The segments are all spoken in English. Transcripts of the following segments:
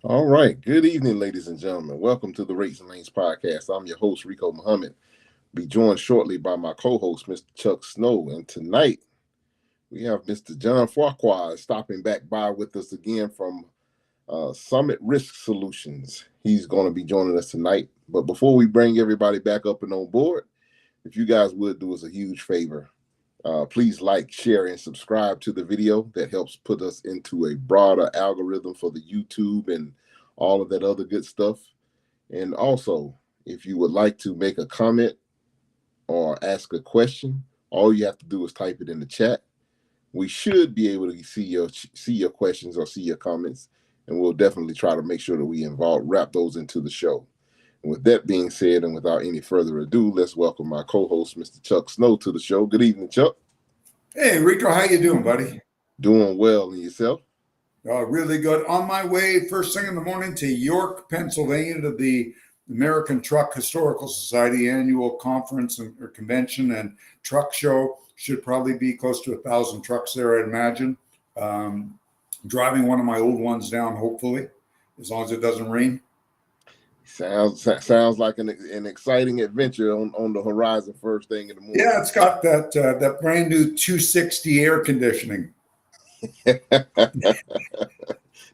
All right. Good evening, ladies and gentlemen. Welcome to the Rates and Lanes podcast. I'm your host, Rico Muhammad. Be joined shortly by my co-host, Mr. Chuck Snow. And tonight we have Mr. John Farquhar stopping back by with us again from Summit Risk Solutions. He's going to be joining us tonight. But before we bring everybody back up and on board, if you guys would do us a huge favor, please like, share, and subscribe to the video. That helps put us into a broader algorithm for the YouTube and all of that other good stuff. And also, if you would like to make a comment or ask a question, all you have to do is type it in the chat. We should be able to see your questions or see your comments, and we'll definitely try to make sure that we wrap those into the show. And with that being said, and without any further ado, let's welcome my co-host, Mr. Chuck Snow, to the show. Good evening, Chuck. Hey, Rico, how you doing, buddy? Doing well. And yourself? Really good. On my way first thing in the morning to York, Pennsylvania, to the American Truck Historical Society annual conference or convention and truck show. Should probably be close to 1,000 trucks there, I'd imagine. Driving one of my old ones down, hopefully, as long as it doesn't rain. Sounds like an exciting adventure on the horizon first thing in the morning. Yeah, it's got that brand new 260 air conditioning.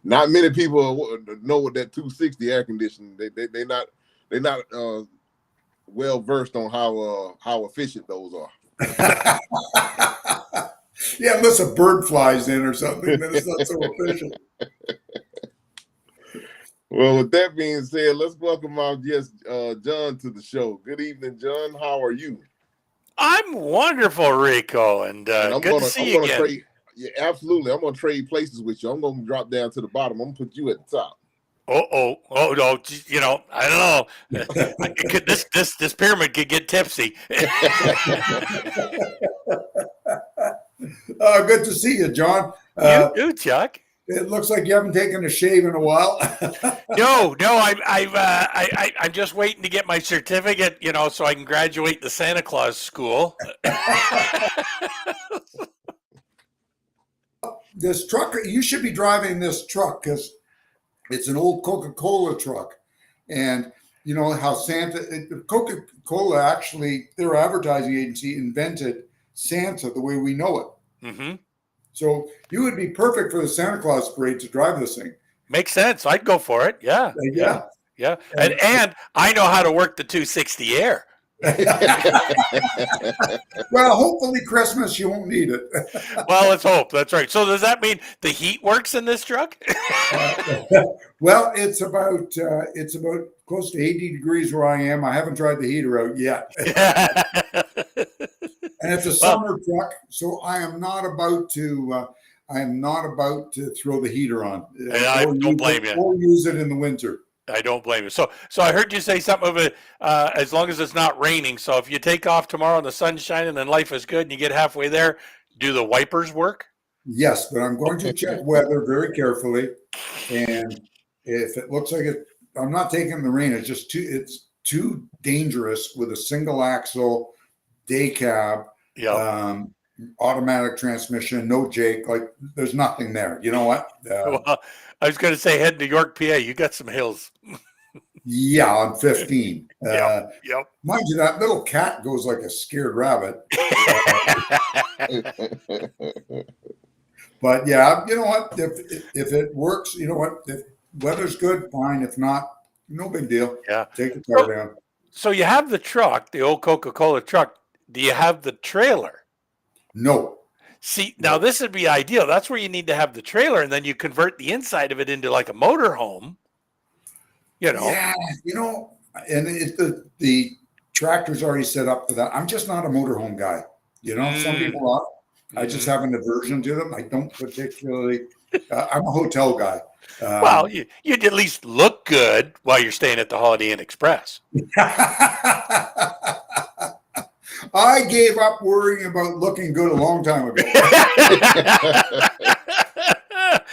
Not many people know what that 260 air conditioning. They're not well versed on how efficient those are. Yeah, unless a bird flies in or something, then it's not so efficient. Well, with that being said, let's welcome our guest, John, to the show. Good evening, John. How are you? I'm wonderful, Rico, and good to see you again. Yeah, absolutely. I'm going to trade places with you. I'm going to drop down to the bottom. I'm going to put you at the top. Oh, no, I don't know. This pyramid could get tipsy. Good to see you, John. You too, Chuck. It looks like you haven't taken a shave in a while. No, I'm just waiting to get my certificate, so I can graduate the Santa Claus school. This truck, you should be driving this truck because it's an old Coca-Cola truck. And you know how Coca-Cola actually, their advertising agency invented Santa the way we know it. Mm-hmm. So you would be perfect for the Santa Claus parade to drive this thing. Makes sense. I'd go for it. Yeah. And I know how to work the 260 air. Well, hopefully Christmas you won't need it. Well, let's hope. That's right. So does that mean the heat works in this truck? Well, it's about close to 80 degrees where I am. I haven't tried the heater out yet. And it's a summer truck, so I am not about to throw the heater on. I don't blame you. Or use it in the winter. I don't blame you. So I heard you say something of it, as long as it's not raining. So if you take off tomorrow and the sun's shining and life is good and you get halfway there, do the wipers work? Yes, but I'm going to check weather very carefully. And if it looks like it, I'm not taking the rain. It's too dangerous with a single axle day cab, automatic transmission, no Jake. Like there's nothing there. You know what? Well, I was going to say head to York, PA. You got some hills. Yeah, on 15. Yep. Mind you, that little cat goes like a scared rabbit. But yeah, you know what? If it works, you know what? If weather's good, fine. If not, no big deal. Yeah. Take the car down. So you have the truck, the old Coca-Cola truck. Do you have the trailer? No. See, now this would be ideal. That's where you need to have the trailer, and then you convert the inside of it into like a motorhome. Yeah, and the tractor's already set up for that. I'm just not a motorhome guy. Some people are. I just have an aversion to them. I don't particularly. I'm a hotel guy. Well, you'd at least look good while you're staying at the Holiday Inn Express. I gave up worrying about looking good a long time ago.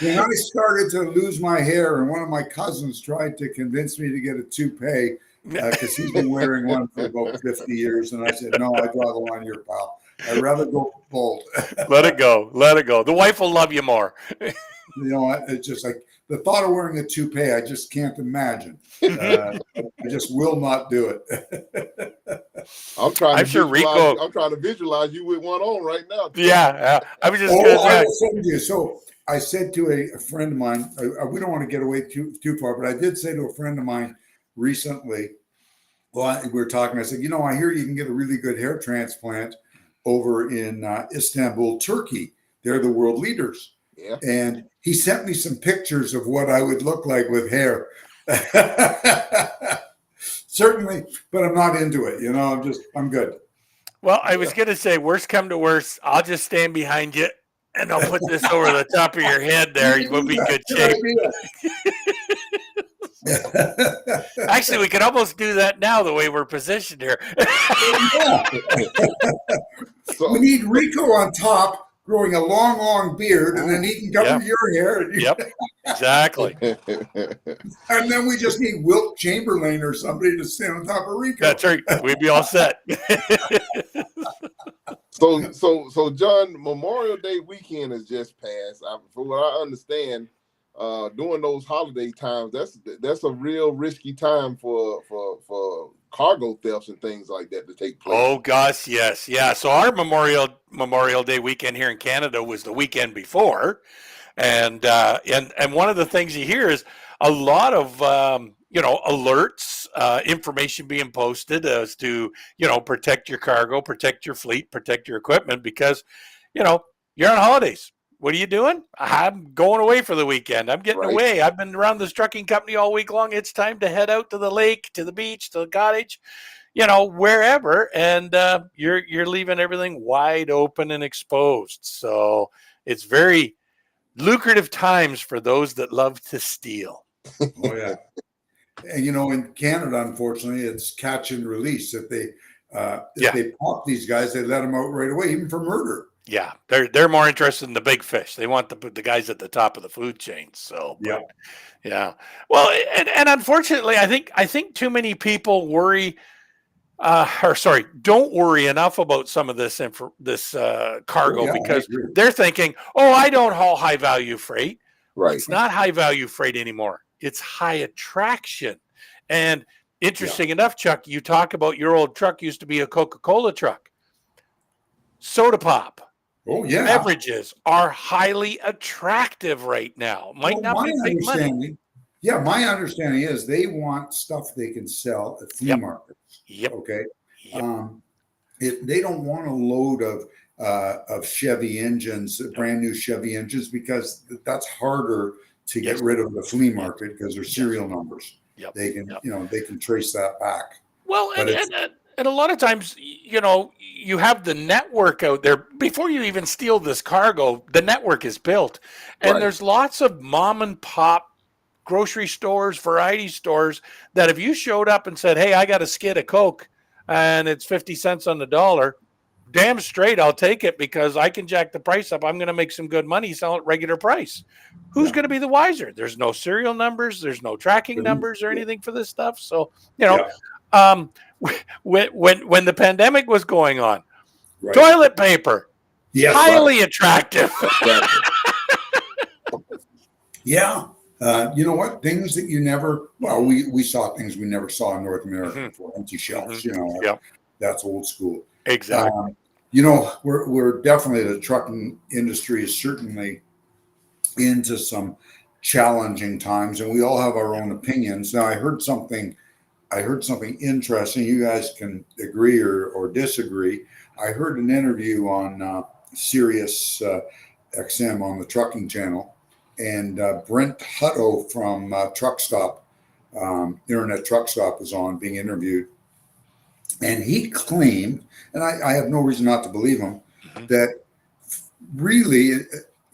When I started to lose my hair, and one of my cousins tried to convince me to get a toupee because he's been wearing one for about 50 years, and I said, no, I draw the line here, pal. I'd rather go bald. Let it go. The wife will love you more. it's just like the thought of wearing a toupee, I just can't imagine. I just will not do it. I'm trying I'm to sure visualize. Rico. I'm trying to visualize you with one on right now. Chuck. Yeah, I was just Oh, going to I say. will send you. So I said to a friend of mine, we don't want to get away too far, but I did say to a friend of mine recently, well, we were talking, I said, I hear you can get a really good hair transplant over in Istanbul, Turkey. They're the world leaders. Yeah. And he sent me some pictures of what I would look like with hair. Certainly, but I'm not into it. I'm good. Well, I was going to say, worst come to worst, I'll just stand behind you and I'll put this over the top of your head there. You will be in good shape. Actually, we could almost do that now the way we're positioned here. We need Rico on top growing a long beard, and then he can cover your hair. Yep, exactly. And then we just need Wilt Chamberlain or somebody to stand on top of Rico. That's right. We'd be all set. So John, Memorial Day weekend has just passed. From what I understand, during those holiday times, that's a real risky time for cargo thefts and things like that to take place. Oh gosh, yes, yeah. So our Memorial Day weekend here in Canada was the weekend before, and one of the things you hear is a lot of alerts, information being posted as to protect your cargo, protect your fleet, protect your equipment, because you're on holidays. What are you doing? I'm going away for the weekend. I'm getting away. I've been around this trucking company all week long. It's time to head out to the lake, to the beach, to the cottage, wherever. And you're leaving everything wide open and exposed. So it's very lucrative times for those that love to steal. Oh, yeah. And, in Canada, unfortunately, it's catch and release. If they pop these guys, they let them out right away, even for murder. Yeah, they're more interested in the big fish. They want the guys at the top of the food chain. So, yeah. Well, and unfortunately, I think too many people don't worry enough about some of this cargo because they're thinking, oh, I don't haul high value freight. Right. It's not high value freight anymore. It's high attraction. And interesting enough, Chuck, you talk about your old truck used to be a Coca-Cola truck. Soda pop. Oh, yeah. Beverages are highly attractive right now. Might not be big money. Yeah, my understanding is they want stuff they can sell at flea markets. Yep. Okay. Yep. They don't want a load of Chevy engines, brand new Chevy engines, because that's harder to get rid of the flea market because they're serial numbers. Yep. They can, they can trace that back. Well, and a lot of times, you have the network out there. Before you even steal this cargo, the network is built. And there's lots of mom and pop grocery stores, variety stores, that if you showed up and said, hey, I got a skid of Coke and it's 50 cents on the dollar, damn straight I'll take it because I can jack the price up. I'm going to make some good money, sell it regular price. Who's going to be the wiser? There's no serial numbers. There's no tracking numbers or anything for this stuff. So, when the pandemic was going on, toilet paper, highly attractive. Yeah. You know what? Things that you never, we saw things we never saw in North America before, empty shelves, that's old school. Exactly. We're definitely, the trucking industry is certainly into some challenging times, and we all have our own opinions. Now, I heard something interesting. You guys can agree or disagree. I heard an interview on Sirius XM on the trucking channel, and Brent Hutto from Truck Stop, Internet Truck Stop, was on being interviewed. And he claimed, and I have no reason not to believe him, that really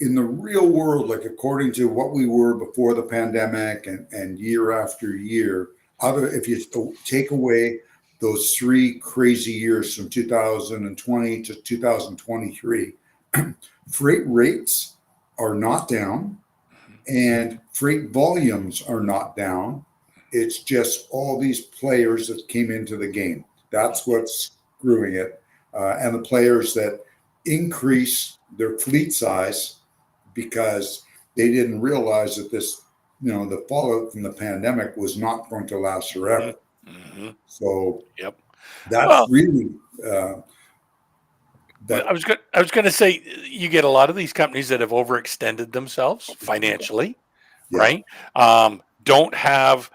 in the real world, like according to what we were before the pandemic and year after year, if you take away those 3 crazy years from 2020 to 2023, freight rates are not down and freight volumes are not down. It's just all these players that came into the game. That's what's screwing it. And the players that increase their fleet size because they didn't realize that this, the fallout from the pandemic was not going to last forever. Mm-hmm. So Yep. that's Well, really, I was going to say you get a lot of these companies that have overextended themselves financially, yeah, right? Don't have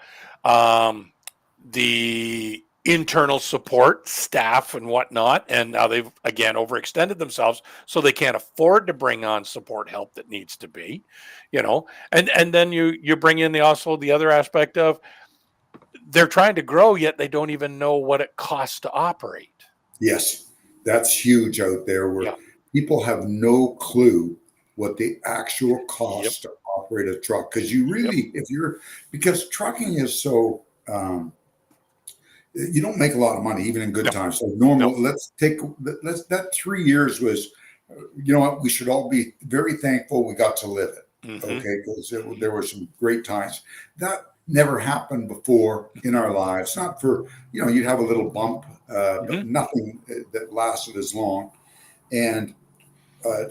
the internal support staff and whatnot, and now they've again overextended themselves, so they can't afford to bring on support help that needs to be, and then you bring in also the other aspect of they're trying to grow, yet they don't even know what it costs to operate. yes, that's huge out there where Yeah. people have no clue what the actual Yep. cost to operate a truck. Because you Yep. really, because trucking is so, you don't make a lot of money even in good No. times. So No. normal, let's that 3 years was, you know what, we should all be very thankful we got to live it. Mm-hmm. Okay, because there were some great times that never happened before in our lives. Not for, you'd have a little bump, but Mm-hmm. nothing that lasted as long. And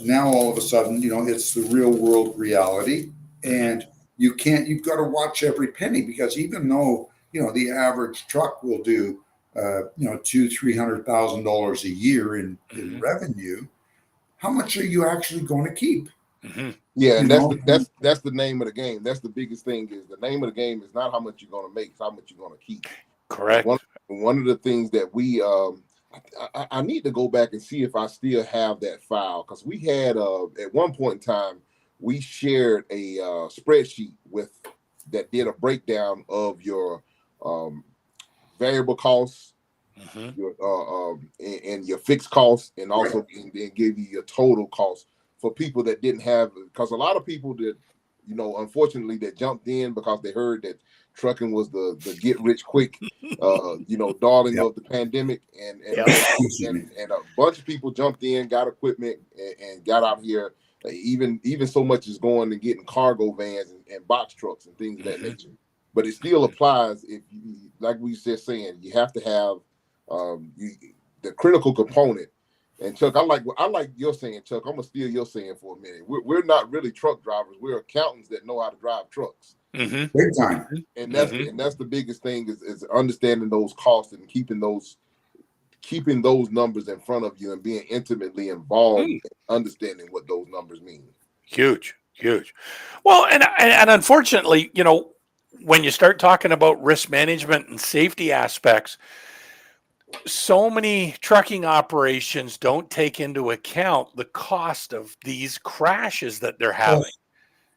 now all of a sudden, it's the real world reality, Mm-hmm. and you've got to watch every penny, because even though, the average truck will do, $200,000-300,000 a year in Mm-hmm. revenue, how much are you actually going to keep? Mm-hmm. Yeah, and You that's know, that's the name of the game. That's the biggest thing. Is the name of the game is not how much you're going to make, it's how much you're going to keep. And Correct. one of the things that we I need to go back and see if I still have that file, because we had at one point in time we shared a spreadsheet with that did a breakdown of your um, variable costs, Mm-hmm. your and your fixed costs, and also and then give you your total costs for people that didn't have, because a lot of people that unfortunately that jumped in because they heard that trucking was the get rich quick darling yeah, of the pandemic, and and Yep. and, excuse me. and a bunch of people jumped in, got equipment, and got out here. Even so much as going and getting cargo vans and box trucks and things of that Mm-hmm. nature. But it still applies, if you, like we just saying, you have to have the critical component. And Chuck, I like your saying, Chuck. I'm gonna steal your saying for a minute. We're not really truck drivers. We're accountants that know how to drive trucks. Mm-hmm. Big time. And Mm-hmm. that's the biggest thing is understanding those costs and keeping those numbers in front of you and being intimately involved in understanding what those numbers mean. Huge. Well, and unfortunately, when you start talking about risk management and safety aspects, so many trucking operations don't take into account the cost of these crashes that they're Oh,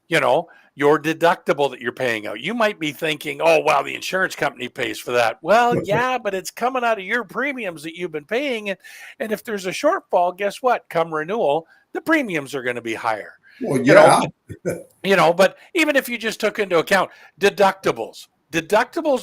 having. Your deductible that you're paying out. You might be thinking, oh, wow, the insurance company pays for that. Well, yeah, but it's coming out of your premiums that you've been paying. And if there's a shortfall, guess what? Come renewal, the premiums are going to be higher. well, You know, yeah. but even if you just took into account deductibles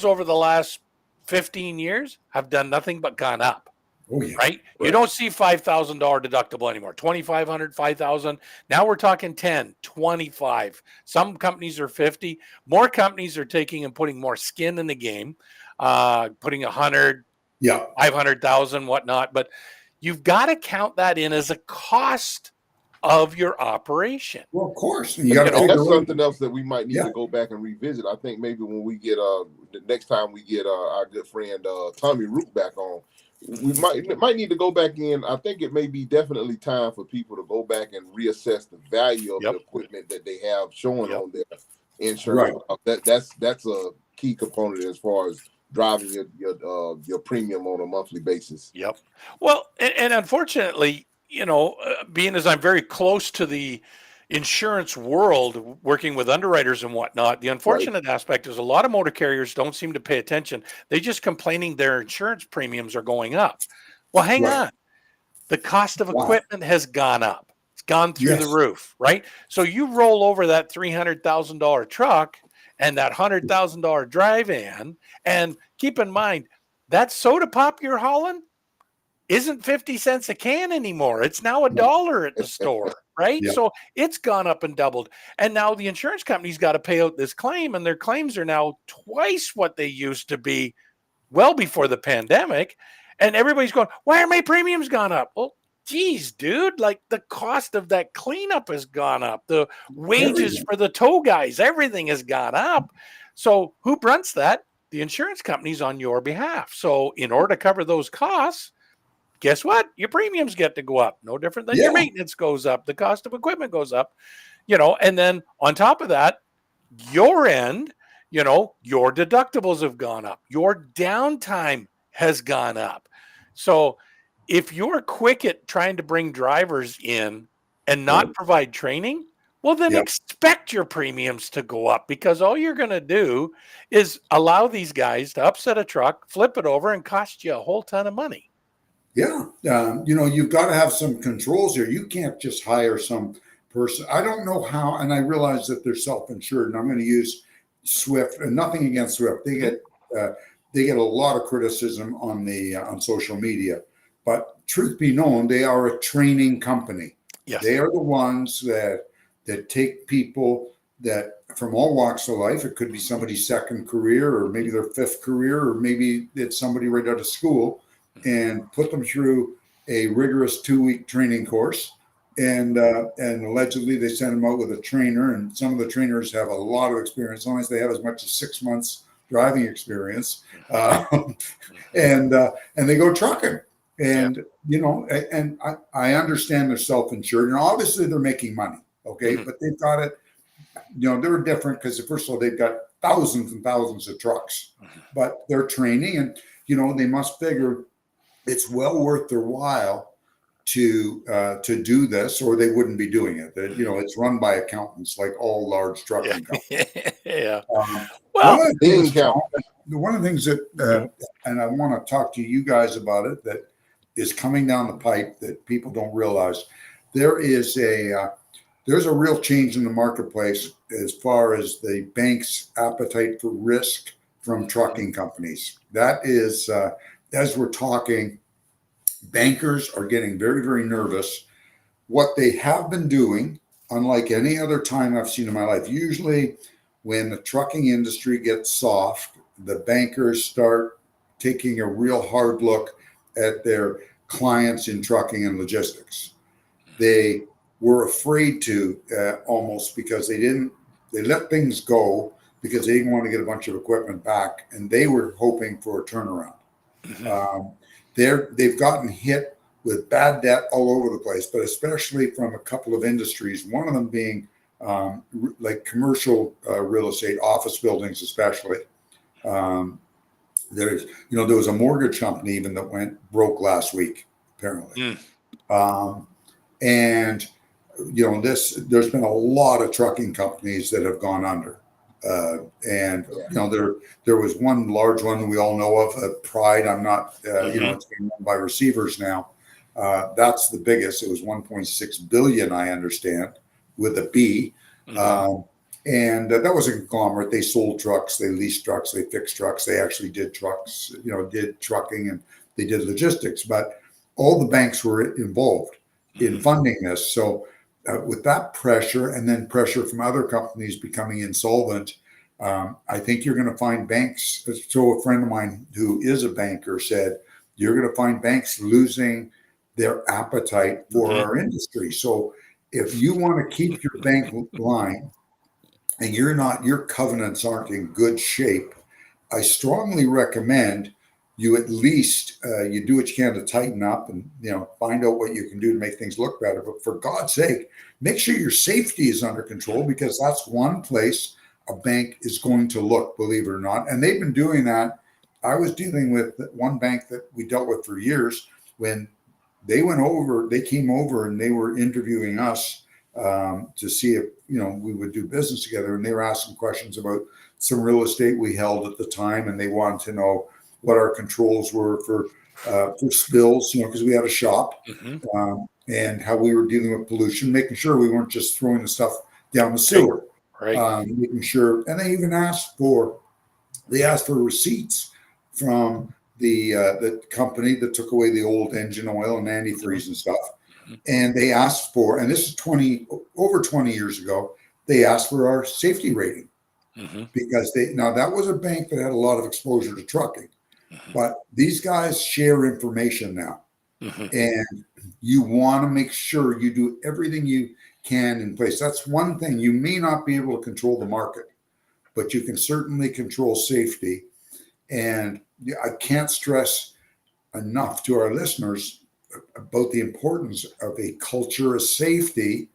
over the last 15 years have done nothing but gone up. Oh, yeah. Right? You don't see $5,000 deductible anymore. 2,500, 5,000. Now we're talking 10, 25. Some companies are 50. More companies are taking and putting more skin in the game, putting 100, Yeah. 500,000, whatnot. But you've got to count that in as a cost of your operation. Well, of course. You got to And figure that's out. something else that we might need Yeah. to go back and revisit. I think maybe when we get the next time we get our good friend Tommy Root back on, we might need to go back in. I think it may be definitely time for people to go back and reassess the value of Yep. the equipment that they have showing Yep. on their insurance. That's a key component as far as driving your premium on a monthly basis. Yep. Well, and unfortunately, being as I'm very close to the insurance world, working with underwriters and whatnot, the Right. unfortunate aspect is a lot of motor carriers don't seem to pay attention. They just complaining their insurance premiums are going up. Well, hang Right. on. The cost of Wow. equipment has gone up. It's gone through the Yes. roof, right? So you roll over that $300,000 truck and that $100,000 dry van, and keep in mind that soda pop you're hauling isn't 50 cents a can anymore. It's now $1 at the store, right? Yeah. So it's gone up and doubled. And now the insurance company's got to pay out this claim, and their claims are now twice what they used to be well before the pandemic. And everybody's going, why are my premiums gone up? Well, geez, dude, like the cost of that cleanup has gone up. The wages Everything. for the tow guys, everything has gone up. So who fronts that? The insurance company's on your behalf. So in order to cover those costs, guess what? Your premiums get to go up. No different than your Yeah. maintenance goes up. The cost of equipment goes up, and then on top of that, your end, your deductibles have gone up. Your downtime has gone up. So if you're quick at trying to bring drivers in and not provide training, well, then Yeah. expect your premiums to go up, because all you're going to do is allow these guys to upset a truck, flip it over, and cost you a whole ton of money. Yeah. You've got to have some controls here. You can't just hire some person. I don't know how, and I realize that they're self-insured, and I'm going to use Swift, and nothing against Swift. They get a lot of criticism on social media, but truth be known, they are a training company. Yes. They are the ones that take people that from all walks of life. It could be somebody's second career, or maybe their fifth career, or maybe it's somebody right out of school, and put them through a rigorous 2-week training course. And allegedly they send them out with a trainer, and some of the trainers have a lot of experience. Sometimes they have as much as 6 months driving experience, and they go trucking. And and I understand they're self-insured, and obviously they're making money. Okay, but they've got it. They're different because first of all, they've got thousands and thousands of trucks, but they're training, and they must figure it's well worth their while to do this, or they wouldn't be doing it. That it's run by accountants, like all large trucking companies. Yeah. Well, Well, one of the things that, and I want to talk to you guys about it, that is coming down the pipe that people don't realize. There's a real change in the marketplace as far as the bank's appetite for risk from trucking companies. That is, as we're talking, bankers are getting very, very nervous. What they have been doing, unlike any other time I've seen in my life, usually when the trucking industry gets soft, the bankers start taking a real hard look at their clients in trucking and logistics. They were afraid to almost, because they let things go because they didn't want to get a bunch of equipment back, and they were hoping for a turnaround. They've gotten hit with bad debt all over the place, but especially from a couple of industries, one of them being like commercial real estate, office buildings especially. There was a mortgage company even that went broke last week, apparently. And there's been a lot of trucking companies that have gone under. There was one large one we all know of, Pride. I'm not, it's being run by Receivers now. That's the biggest. It was 1.6 billion, I understand, with a B. And that was a conglomerate. They sold trucks, they leased trucks, they fixed trucks. They actually did trucks, did trucking, and they did logistics. But all the banks were involved in funding this. So with that pressure, and then pressure from other companies becoming insolvent, I think you're going to find banks. So a friend of mine who is a banker said, you're going to find banks losing their appetite for our industry. So if you want to keep your bank line and your covenants aren't in good shape, I strongly recommend you at least you do what you can to tighten up and find out what you can do to make things look better. But for God's sake, make sure your safety is under control, because that's one place a bank is going to look, believe it or not. And they've been doing that. I was dealing with one bank that we dealt with for years. When they came over and they were interviewing us to see if we would do business together, and they were asking questions about some real estate we held at the time, and they wanted to know what our controls were for spills, because we had a shop, and how we were dealing with pollution, making sure we weren't just throwing the stuff down the sewer, making sure. And they even asked for receipts from the company that took away the old engine oil and antifreeze and stuff. And they asked for, and this is over 20 years ago, they asked for our safety rating, because that was a bank that had a lot of exposure to trucking. But these guys share information now. And you want to make sure you do everything you can in place. That's one thing. You may not be able to control the market, but you can certainly control safety. And I can't stress enough to our listeners about the importance of a culture of safety.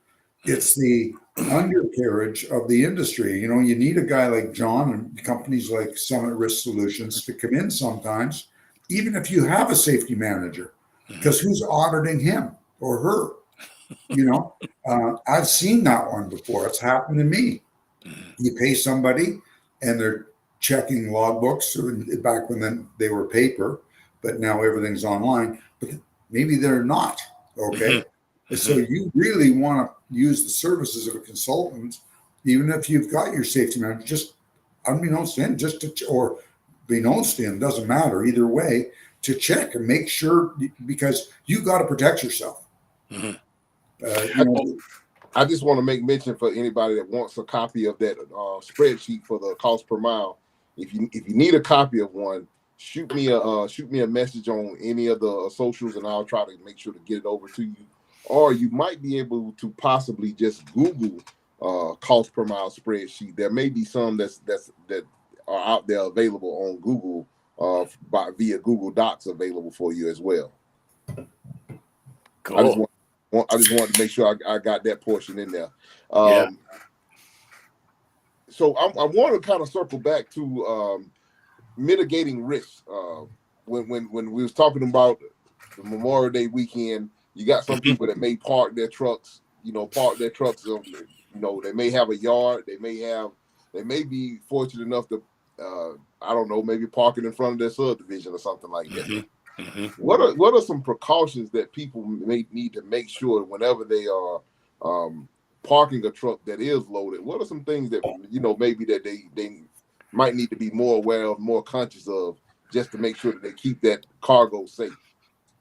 It's the undercarriage of the industry. You know, you need a guy like John and companies like Summit Risk Solutions to come in sometimes, even if you have a safety manager, because who's auditing him or her? You know, I've seen that one before. It's happened to me. You pay somebody and they're checking logbooks back when then they were paper, but now everything's online. But maybe they're not. Okay. So you really want to use the services of a consultant, even if you've got your safety manager, just unbeknownst to him, or beknownst to him, doesn't matter either way, to check and make sure, because you got to protect yourself. I just want to make mention for anybody that wants a copy of that spreadsheet for the cost per mile. If you need a copy of one, shoot me a message on any of the socials, and I'll try to make sure to get it over to you. Or you might be able to possibly just Google cost per mile spreadsheet. There may be some that are out there available on Google via Google Docs available for you as well. Cool. I just wanted to make sure I got that portion in there. So I want to kind of circle back to mitigating risks. When we was talking about the Memorial Day weekend, you got some people that may park their trucks. They may have a yard. They may be fortunate enough to, I don't know, maybe parking in front of their subdivision or something like that. What are some precautions that people may need to make sure whenever they are parking a truck that is loaded? What are some things that maybe that they might need to be more aware of, more conscious of, just to make sure that they keep that cargo safe?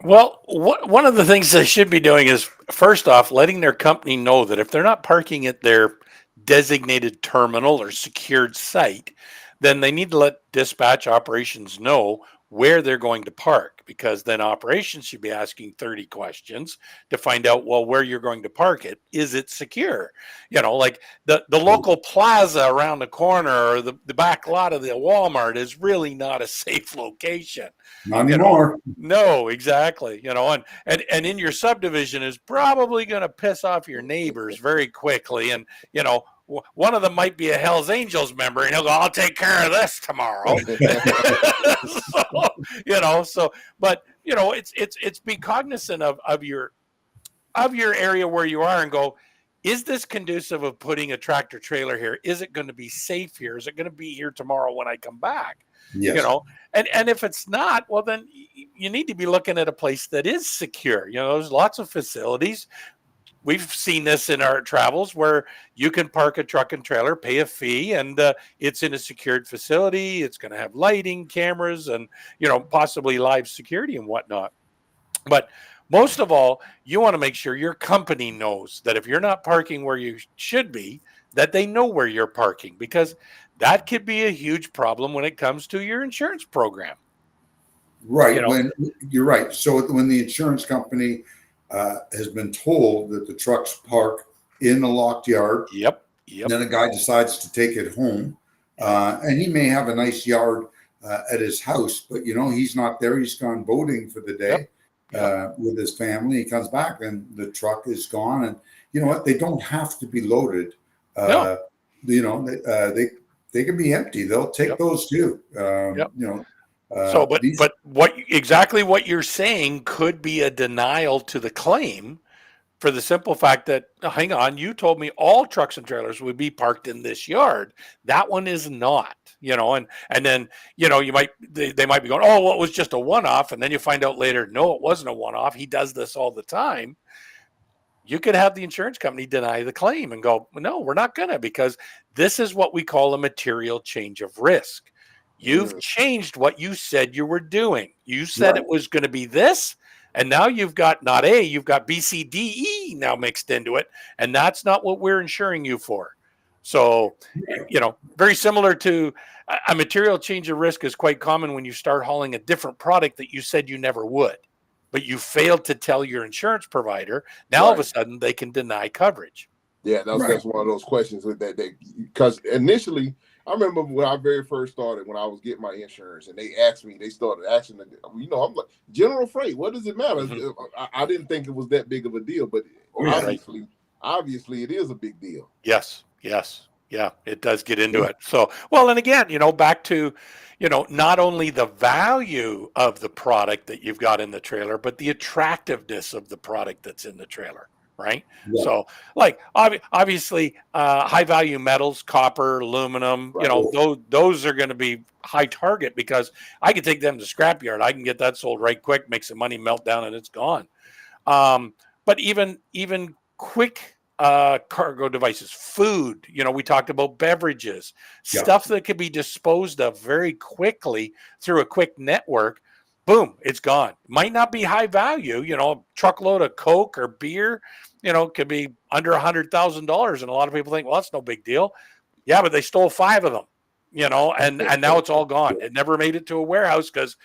Well, one of the things they should be doing is, first off, letting their company know that if they're not parking at their designated terminal or secured site, then they need to let dispatch operations know where they're going to park, because then operations should be asking 30 questions to find out, well, where you're going to park it. Is it secure? Like the local plaza around the corner or the back lot of the Walmart is really not a safe location. Not anymore. No, exactly. And in your subdivision is probably going to piss off your neighbors very quickly. And, one of them might be a Hell's Angels member, and he'll go, I'll take care of this tomorrow. But it's be cognizant of your area where you are and go, is this conducive of putting a tractor trailer here? Is it going to be safe here? Is it going to be here tomorrow when I come back? Yes. And if it's not, well, then you need to be looking at a place that is secure. There's lots of facilities. We've seen this in our travels where you can park a truck and trailer, pay a fee, and it's in a secured facility. It's going to have lighting, cameras, and, possibly live security and whatnot. But most of all, you want to make sure your company knows that if you're not parking where you should be, that they know where you're parking, because that could be a huge problem when it comes to your insurance program. Right. When you're right. So when the insurance company has been told that the trucks park in the locked yard, yep. Then a guy decides to take it home, and he may have a nice yard at his house, but he's not there. He's gone boating for the day with his family. He comes back and the truck is gone, and you know what? They don't have to be loaded. No. They can be empty. They'll take those too. But what you're saying could be a denial to the claim, for the simple fact that, hang on, you told me all trucks and trailers would be parked in this yard. That one is not, and then, they might be going, oh, well, it was just a one-off. And then you find out later, no, it wasn't a one-off. He does this all the time. You could have the insurance company deny the claim and go, no, we're not going to, because this is what we call a material change of risk. You've changed what you said you were doing. You said it was going to be this, and now you've got not A, you've got B, C, D, E now mixed into it, and that's not what we're insuring you for. So, very similar to a material change of risk is quite common when you start hauling a different product that you said you never would. but you failed to tell your insurance provider. Now all of a sudden they can deny coverage. Yeah, that's one of those questions that they, because initially I remember when I very first started, when I was getting my insurance, and they started asking, I'm like, general freight, what does it matter? I didn't think it was that big of a deal, but obviously it is a big deal. Yes. Yeah, it does get into it. So, well, and again, back to, not only the value of the product that you've got in the trailer, but the attractiveness of the product that's in the trailer. Right. Yeah. So like obviously high value metals, copper, aluminum, those are going to be high target because I can take them to scrapyard. I can get that sold right quick, make some money, melt down, and it's gone. But even quick cargo devices, food, we talked about beverages, stuff that could be disposed of very quickly through a quick network. Boom, it's gone. Might not be high value, a truckload of Coke or beer, could be under $100,000. And a lot of people think, well, that's no big deal. Yeah, but they stole 5 of them, and now it's all gone. It never made it to a warehouse because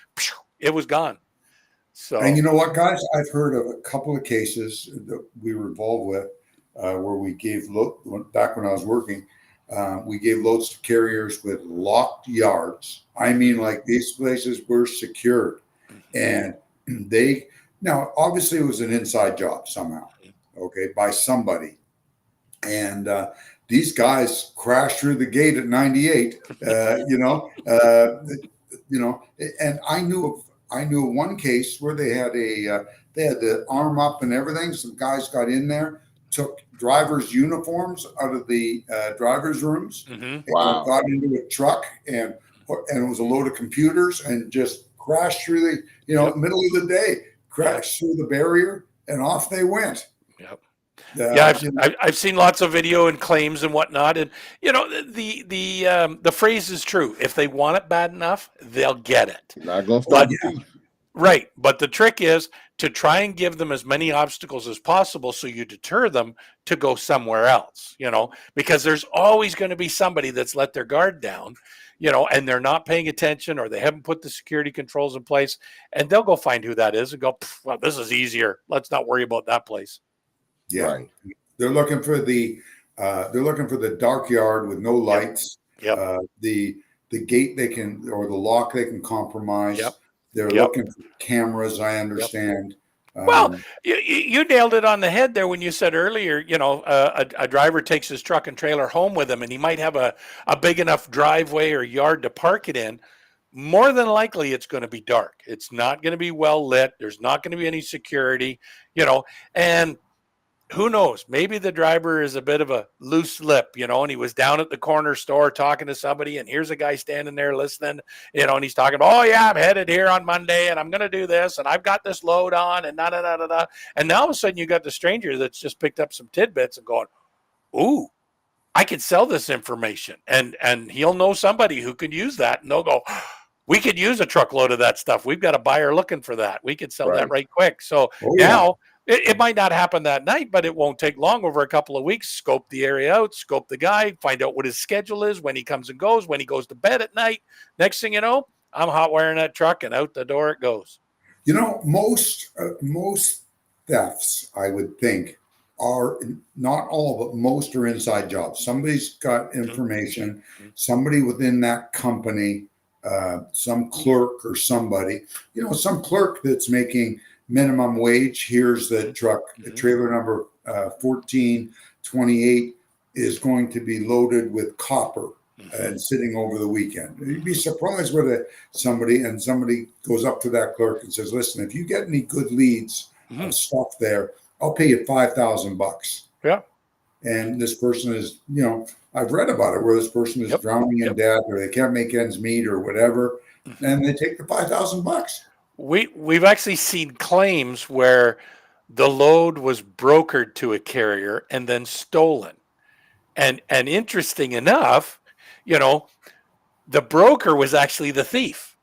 it was gone. So, and you know what, guys? I've heard of a couple of cases that we were involved with where we gave back when I was working, we gave loads to carriers with locked yards. I mean, like these places were secured. And now obviously it was an inside job somehow, by somebody. And these guys crashed through the gate at 98, and I knew of one case where they had the arm up and everything. Some guys got in there, took drivers' uniforms out of the drivers' rooms, and got into a truck, and it was a load of computers, and just crashed through the middle of the day, crashed through the barrier, and off they went. I've seen lots of video and claims and whatnot, and the phrase is true. If they want it bad enough, they'll get it. Not gonna stop. Right, but the trick is to try and give them as many obstacles as possible, so you deter them to go somewhere else. Because there's always going to be somebody that's let their guard down, and they're not paying attention, or they haven't put the security controls in place, and they'll go find who that is and go, well, this is easier. Let's not worry about that place. Yeah, they're looking for the dark yard with no lights. The gate or the lock they can compromise. They're looking for cameras, I understand. Well, you nailed it on the head there when you said earlier, a driver takes his truck and trailer home with him, and he might have a big enough driveway or yard to park it in. More than likely, it's going to be dark. It's not going to be well lit. There's not going to be any security, and who knows? Maybe the driver is a bit of a loose lip, and he was down at the corner store talking to somebody, and here's a guy standing there listening, and he's talking, oh yeah, I'm headed here on Monday, and I'm going to do this, and I've got this load on, and da-da-da-da-da. And now all of a sudden you got the stranger that's just picked up some tidbits and going, ooh, I could sell this information, and he'll know somebody who could use that, and they'll go, we could use a truckload of that stuff. We've got a buyer looking for that. We could sell that right quick. So now it might not happen that night, but it won't take long. Over a couple of weeks, scope the area out, scope the guy, find out what his schedule is, when he comes and goes, when he goes to bed at night. Next thing you know, I'm hot wiring that truck, and out the door it goes. Most thefts, I would think, are not all, but most are inside jobs. Somebody's got information, somebody within that company, some clerk or somebody, some clerk that's making minimum wage. Here's the truck, the trailer number 1428 is going to be loaded with copper and sitting over the weekend. You'd be surprised whether somebody goes up to that clerk and says, listen, if you get any good leads of stuff there, I'll pay you $5,000. Yeah. And this person is, I've read about it where this person is drowning in debt, or they can't make ends meet or whatever, and they take the $5,000. We've actually seen claims where the load was brokered to a carrier and then stolen. And interesting enough, the broker was actually the thief.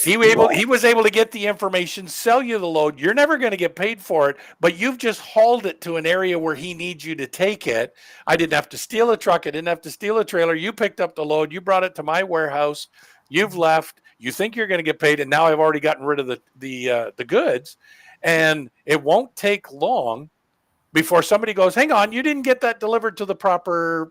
He was able to get the information, sell you the load. You're never going to get paid for it, but you've just hauled it to an area where he needs you to take it. I didn't have to steal a truck. I didn't have to steal a trailer. You picked up the load. You brought it to my warehouse. You've left. You think you're going to get paid, and now I've already gotten rid of the goods, and it won't take long before somebody goes, hang on, you didn't get that delivered to the proper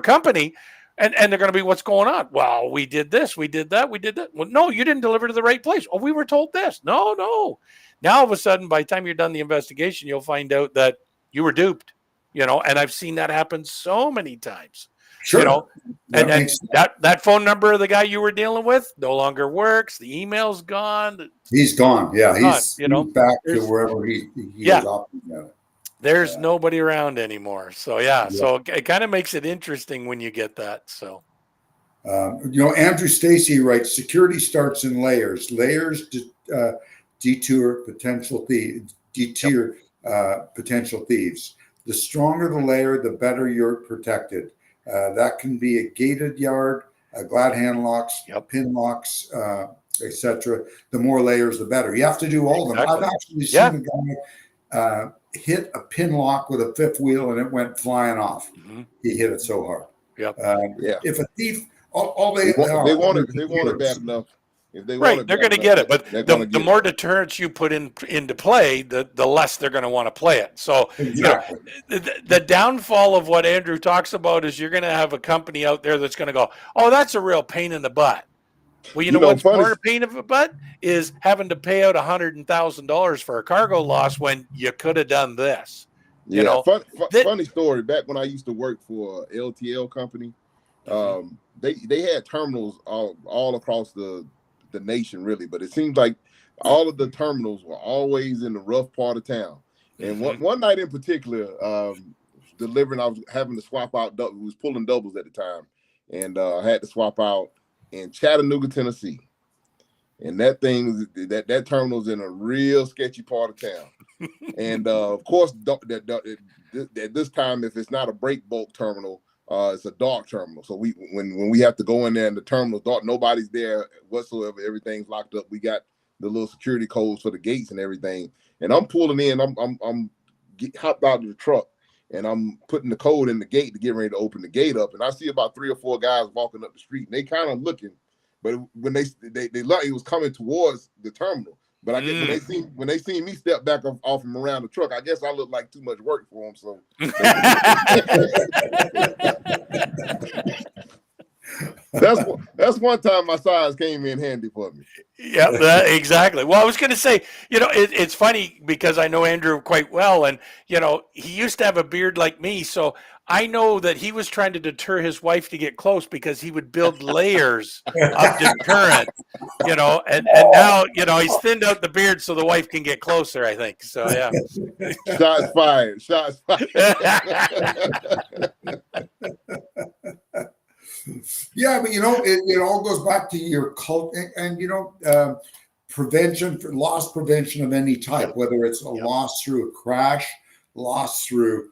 company. And they're going to be, what's going on? Well, we did this, we did that, we did that. Well, no, you didn't deliver to the right place. Oh, we were told this. No. Now, all of a sudden, by the time you're done the investigation, you'll find out that you were duped, and I've seen that happen so many times. Sure. That phone number of the guy you were dealing with no longer works. The email's gone. He's gone. Yeah, he's back to wherever he was operating at. There's nobody around anymore. So so it kind of makes it interesting when you get that. So, Andrew Stacy writes, security starts in layers. Layers deter potential thieves. Potential thieves. The stronger the layer, the better you're protected. That can be a gated yard, glad hand locks, pin locks, etc. The more layers, the better. You have to do all of them. I've actually seen a guy hit a pin lock with a fifth wheel and it went flying off. Mm-hmm. He hit it so hard. If a thief, all they want it bad enough. If they want it, they're going to get it. But the more deterrence you put into play, the less they're going to want to play it. So the downfall of what Andrew talks about is you're going to have a company out there that's going to go, oh, that's a real pain in the butt. Well, you know what's more a pain in the butt is having to pay out $100,000 for a cargo loss when you could have done this. Funny story. Back when I used to work for a LTL company, they had terminals all across the nation, really. But it seems like all of the terminals were always in the rough part of town. And one night in particular, delivering, I was having to swap out. We was pulling doubles at the time, and I had to swap out in Chattanooga, Tennessee, and that terminal's in a real sketchy part of town. And of course, at this time, if it's not a break bulk terminal, it's a dark terminal. So when we have to go in there and the terminal's dark, nobody's there whatsoever. Everything's locked up. We got the little security codes for the gates and everything. And I'm pulling in. I'm hopped out of the truck. And I'm putting the code in the gate to get ready to open the gate up. And I see about 3 or 4 guys walking up the street. And they kind of looking. But when they looked, it was coming towards the terminal. But I guess when they seen me step back off from around the truck, I guess I looked like too much work for them. So that's one time my size came in handy for me. Yeah, exactly. Well, I was going to say, it's funny because I know Andrew quite well, and he used to have a beard like me, so I know that he was trying to deter his wife to get close because he would build layers of deterrent, and now he's thinned out the beard so the wife can get closer, I think. So yeah. Shots fired. Yeah, but it all goes back to your cult and loss prevention of any type, whether it's a loss through a crash, loss through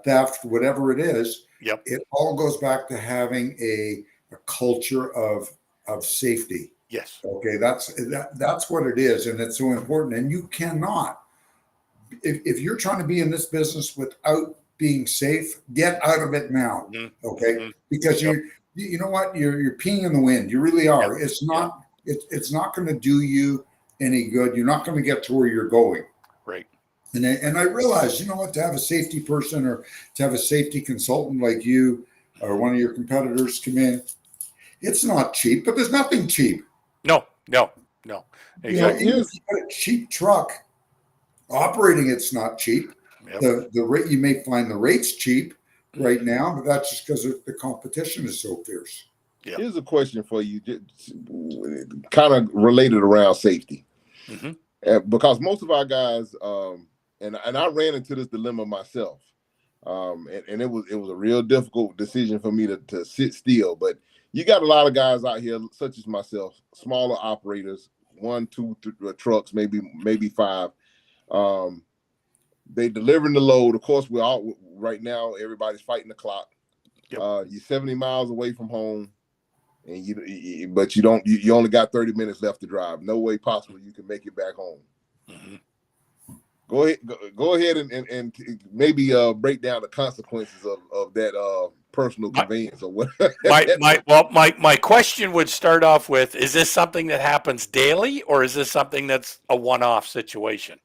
theft, whatever it is. It all goes back to having a culture of safety. Yes. Okay, that's what it is, and it's so important. And you cannot, if you're trying to be in this business without being safe, get out of it now. Okay, because you know what, you're peeing in the wind. You really are. It's not going to do you any good. You're not going to get to where you're going. Right. And I realize, to have a safety person or to have a safety consultant like you or one of your competitors come in, it's not cheap. But there's nothing cheap. No. Exactly. Even if you got a cheap truck, operating it's not cheap. The rate, you may find the rates cheap right now, but that's just because the competition is so fierce. Here's a question for you, kind of related around safety, because most of our guys, and I ran into this dilemma myself, and it was a real difficult decision for me to sit still. But you got a lot of guys out here, such as myself, smaller operators, 1, 2, 3 trucks, maybe 5. They delivering the load. Of course, we're all right now. Everybody's fighting the clock. You're 70 miles away from home, and you only got 30 minutes left to drive. No way possible you can make it back home. Go ahead and maybe break down the consequences of that personal My, conveyance or what. my question would start off with: is this something that happens daily, or is this something that's a one-off situation?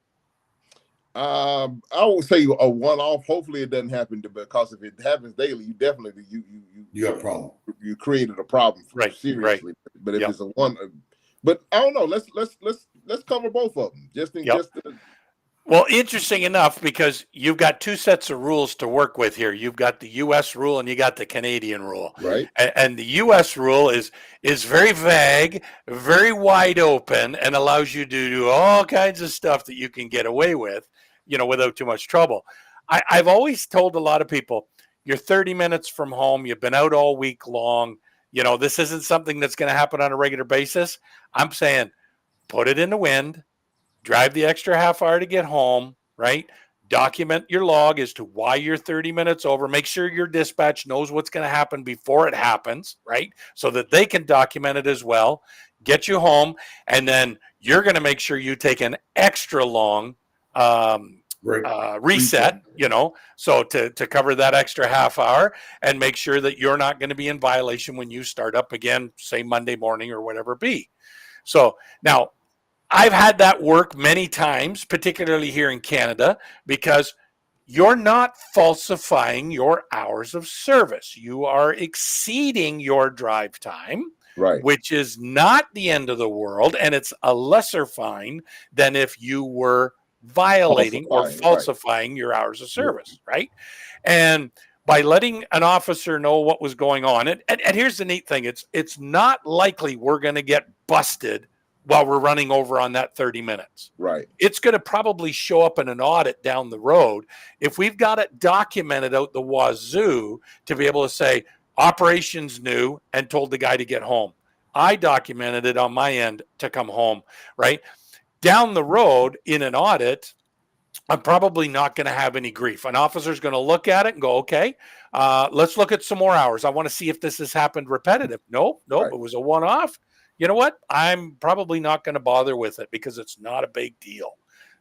I would say a one-off. Hopefully, it doesn't happen because if it happens daily, you definitely You have a problem. you created a problem Right. seriously. But if Yep. it's a one, but I don't know. Let's cover both of them Yep. Well, interesting enough, because you've got two sets of rules to work with here. You've got the U.S. rule and you got the Canadian rule. right. And the U.S. rule is very vague, very wide open, and allows you to do all kinds of stuff that you can get away with, without too much trouble. I've always told a lot of people, you're 30 minutes from home. You've been out all week long. This isn't something that's going to happen on a regular basis. I'm saying put it in the wind. Drive the extra half hour to get home, right? Document your log as to why you're 30 minutes over. Make sure your dispatch knows what's going to happen before it happens, right? So that they can document it as well. Get you home, and then you're going to make sure you take an extra long reset, so to cover that extra half hour and make sure that you're not going to be in violation when you start up again, say Monday morning or whatever it be. So now, I've had that work many times, particularly here in Canada, because you're not falsifying your hours of service. You are exceeding your drive time, Right. which is not the end of the world. And it's a lesser fine than if you were violating or falsifying your hours of service, right? And by letting an officer know what was going on, and here's the neat thing, it's not likely we're going to get busted while we're running over on that 30 minutes. Right. It's going to probably show up in an audit down the road. If we've got it documented out the wazoo to be able to say, operations knew and told the guy to get home. I documented it on my end to come home, right? Down the road in an audit, I'm probably not going to have any grief. An officer's going to look at it and go, okay, let's look at some more hours. I want to see if this has happened repetitive. Nope, right. It was a one-off. You know what? I'm probably not going to bother with it because it's not a big deal.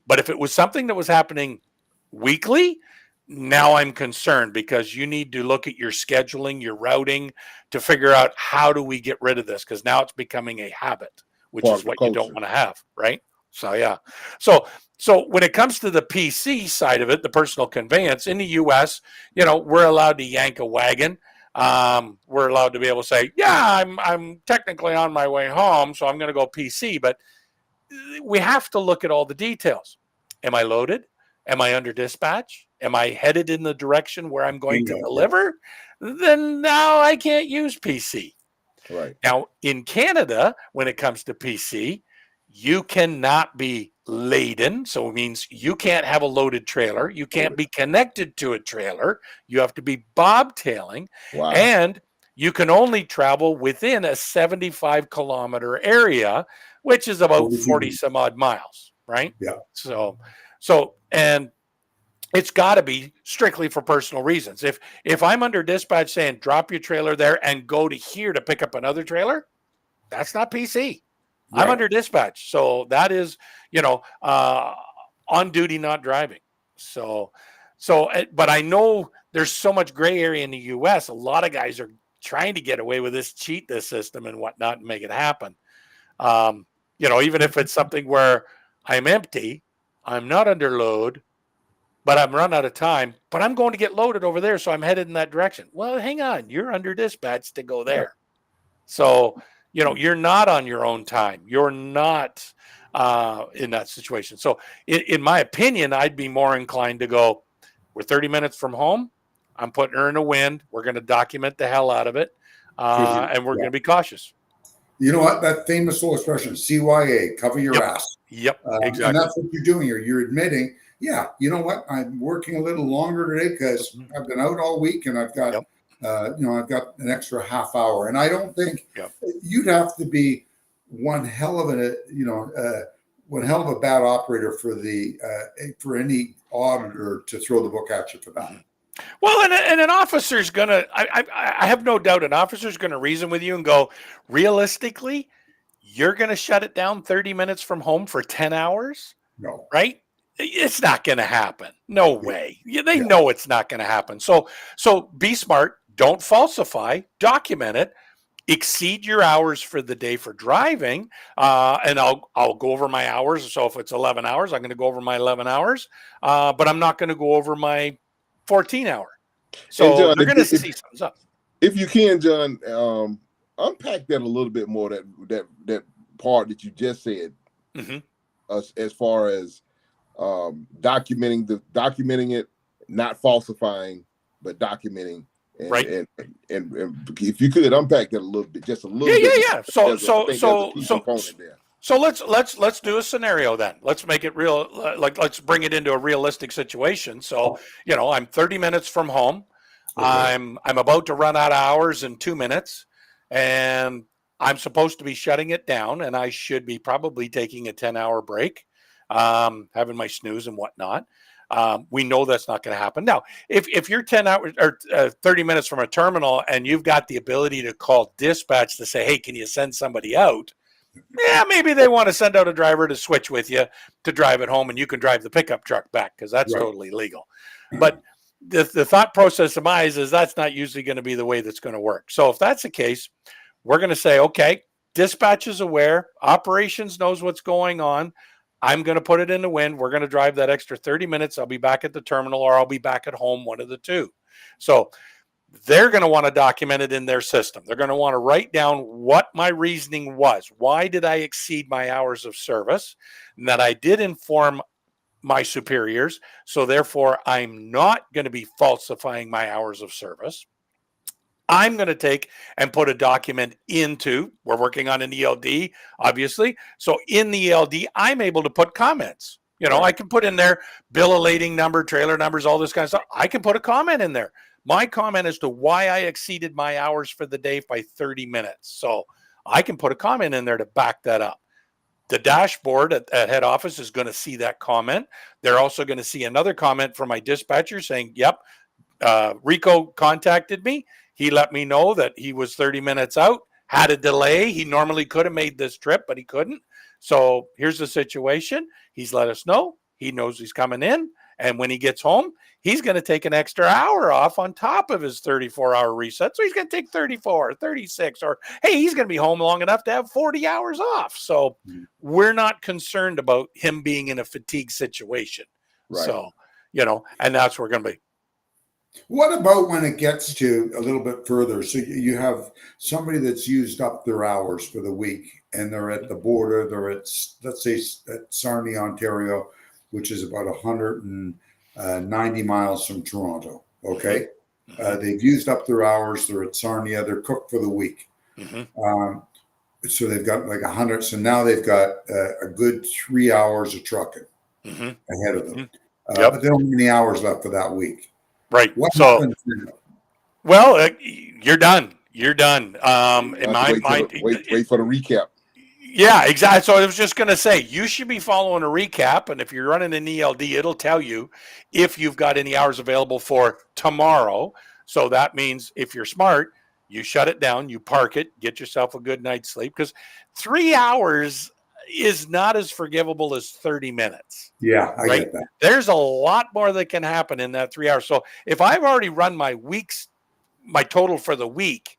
But if it was something that was happening weekly, now I'm concerned because you need to look at your scheduling, your routing to figure out how do we get rid of this, because now it's becoming a habit, which is what you don't want to have, right? So, yeah. So when it comes to the PC side of it, the personal conveyance in the U.S., we're allowed to yank a wagon. We're allowed to be able to say, yeah, I'm technically on my way home, so I'm going to go PC. But we have to look at all the details. Am I loaded? Am I under dispatch? Am I headed in the direction where I'm going to deliver? Then now I can't use PC. Right. Now, in Canada, when it comes to PC, you cannot be laden. So it means you can't have a loaded trailer. You can't be connected to a trailer. You have to be bobtailing. Wow. And you can only travel within a 75-kilometer area, which is about 40 some odd miles, right? Yeah. So, and it's got to be strictly for personal reasons. If I'm under dispatch saying, drop your trailer there and go to here to pick up another trailer, that's not PC. Right. I'm under dispatch. So that is, on duty, not driving. So, but I know there's so much gray area in the U.S. A lot of guys are trying to get away with this, cheat this system and whatnot and make it happen. Even if it's something where I'm empty, I'm not under load, but I'm run out of time, but I'm going to get loaded over there. So I'm headed in that direction. Well, hang on. You're under dispatch to go there. So, you're not on your own time. You're not in that situation. So in my opinion, I'd be more inclined to go, we're 30 minutes from home. I'm putting her in the wind. We're going to document the hell out of it. And we're going to be cautious. You know what? That famous little expression, CYA, cover your ass. Yep, exactly. And that's what you're doing here. You're admitting, yeah, you know what? I'm working a little longer today because I've been out all week and I've got, I've got an extra half hour. And I don't think you'd have to be one hell of a bad operator for any auditor to throw the book at you for that. Well, and an officer's going to, I have no doubt an officer's going to reason with you and go, realistically, you're going to shut it down 30 minutes from home for 10 hours? No. Right? It's not going to happen. No way. They know it's not going to happen. So be smart, Don't falsify, document it, exceed your hours for the day for driving, and I'll go over my hours. So if it's 11 hours, I'm going to go over my 11 hours, but I'm not going to go over my 14 hour. And So John, they're going to see something's up. If you can, John, unpack that a little bit more. That part that you just said, as far as documenting it, not falsifying, but documenting. And, right. And if you could unpack that a little bit, just a little bit. Yeah. So let's do a scenario then. Let's make it real. Let's bring it into a realistic situation. So, I'm 30 minutes from home. Okay. I'm about to run out of hours in 2 minutes, and I'm supposed to be shutting it down, and I should be probably taking a 10-hour break, having my snooze and whatnot. We know that's not going to happen. Now, if you're 10 hours or 30 minutes from a terminal and you've got the ability to call dispatch to say, hey, can you send somebody out? Yeah, maybe they want to send out a driver to switch with you to drive it home, and you can drive the pickup truck back because that's totally legal. But the thought process of mine is that's not usually going to be the way that's going to work. So if that's the case, we're going to say, okay, dispatch is aware, operations knows what's going on. I'm going to put it in the wind. We're going to drive that extra 30 minutes. I'll be back at the terminal or I'll be back at home, one of the two. So they're going to want to document it in their system. They're going to want to write down what my reasoning was. Why did I exceed my hours of service? And that I did inform my superiors. So therefore, I'm not going to be falsifying my hours of service. I'm going to take and put a document into, we're working on an ELD, obviously. So in the ELD, I'm able to put comments. I can put in there bill of lading number, trailer numbers, all this kind of stuff. I can put a comment in there. My comment as to why I exceeded my hours for the day by 30 minutes. So I can put a comment in there to back that up. The dashboard at head office is going to see that comment. They're also going to see another comment from my dispatcher saying, yep, Rico contacted me. He let me know that he was 30 minutes out, had a delay. He normally could have made this trip, but he couldn't. So here's the situation. He's let us know. He knows he's coming in. And when he gets home, he's going to take an extra hour off on top of his 34-hour reset. So he's going to take 34, 36, or, hey, he's going to be home long enough to have 40 hours off. So we're not concerned about him being in a fatigue situation. Right. So, and that's where we're going to be. What about when it gets to a little bit further? So you have somebody that's used up their hours for the week and they're at the border. They're at, let's say, at Sarnia, Ontario, which is about 190 miles from Toronto. Okay. They've used up their hours. They're at Sarnia. They're cooked for the week. So they've got like 100. So now they've got a good 3 hours of trucking ahead of them. But they don't have any hours left for that week. Right. What so, happens? Well, you're done. You're done. Wait for the recap. Yeah, exactly. So I was just going to say, you should be following a recap. And if you're running an ELD, it'll tell you if you've got any hours available for tomorrow. So that means if you're smart, you shut it down, you park it, get yourself a good night's sleep. Because 3 hours is not as forgivable as 30 minutes. Yeah, I get that. There's a lot more that can happen in that 3 hours. So if I've already run my total for the week,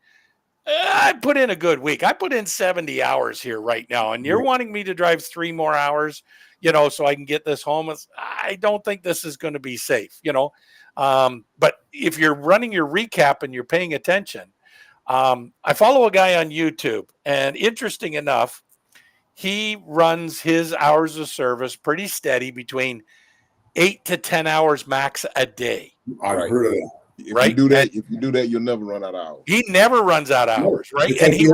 I put in a good week. I put in 70 hours here right now, and you're wanting me to drive 3 more hours, so I can get this home. I don't think this is going to be safe, but if you're running your recap and you're paying attention, I follow a guy on YouTube, and interesting enough, he runs his hours of service pretty steady between 8 to 10 hours max a day. I've heard of that. If you do that, you'll never run out of hours. He never runs out of hours, right? And he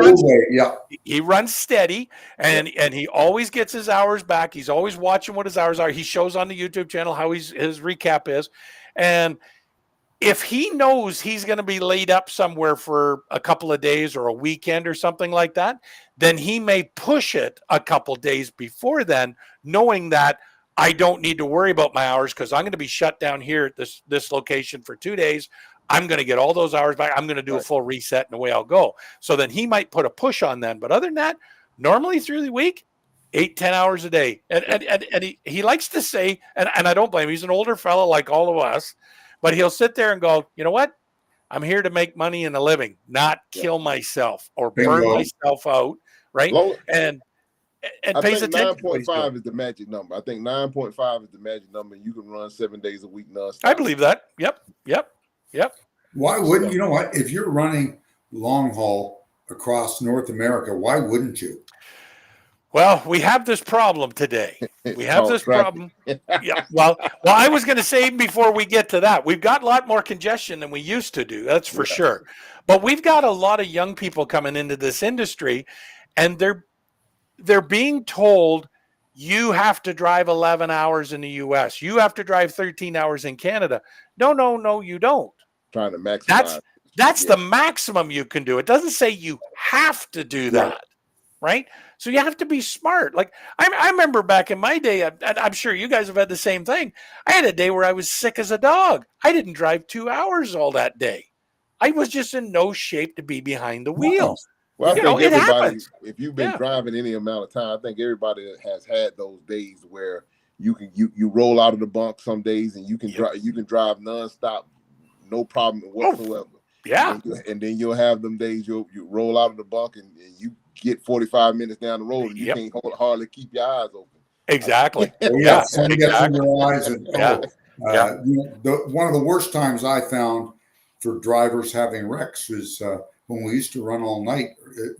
runs steady, and he always gets his hours back. He's always watching what his hours are. He shows on the YouTube channel how his recap is. And if he knows he's going to be laid up somewhere for a couple of days or a weekend or something like that, then he may push it a couple days before then, knowing that I don't need to worry about my hours because I'm going to be shut down here at this location for 2 days. I'm going to get all those hours back. I'm going to do a full reset and away I'll go. So then he might put a push on them. But other than that, normally through the week, 8-10 hours a day. And he likes to say, and I don't blame him, he's an older fellow like all of us, but he'll sit there and go, you know what? I'm here to make money and a living, not Yeah. kill myself or burn Bingo. myself out, right? Long, And I pays think attention to what he's doing. 9.5 is the magic number. I think 9.5 is the magic number. You can run 7 days a week nonstop. I believe that. Yep. Why wouldn't you know what? If you're running long haul across North America, why wouldn't you? Well, we have this problem today. We have Called this traffic. problem. Yeah. Well, I was going to say before we get to that, we've got a lot more congestion than we used to do. That's for sure. But we've got a lot of young people coming into this industry, and they're being told you have to drive 11 hours in the US. You have to drive 13 hours in Canada. No, you don't. Trying to maximize. That's the maximum you can do. It doesn't say you have to do that. Right? So you have to be smart. Like I remember back in my day, I'm sure you guys have had the same thing. I had a day where I was sick as a dog. I didn't drive 2 hours all that day. I was just in no shape to be behind the wheel. Well, I You think know, it everybody, happens. if you've been driving any amount of time, I think everybody has had those days where you roll out of the bunk some days and you can drive nonstop, no problem whatsoever. Yeah. And then you'll have them days you roll out of the bunk and you get 45 minutes down the road and you can't hardly keep your eyes open. Exactly. Sun gets in your eyes, and one of the worst times I found for drivers having wrecks is when we used to run all night.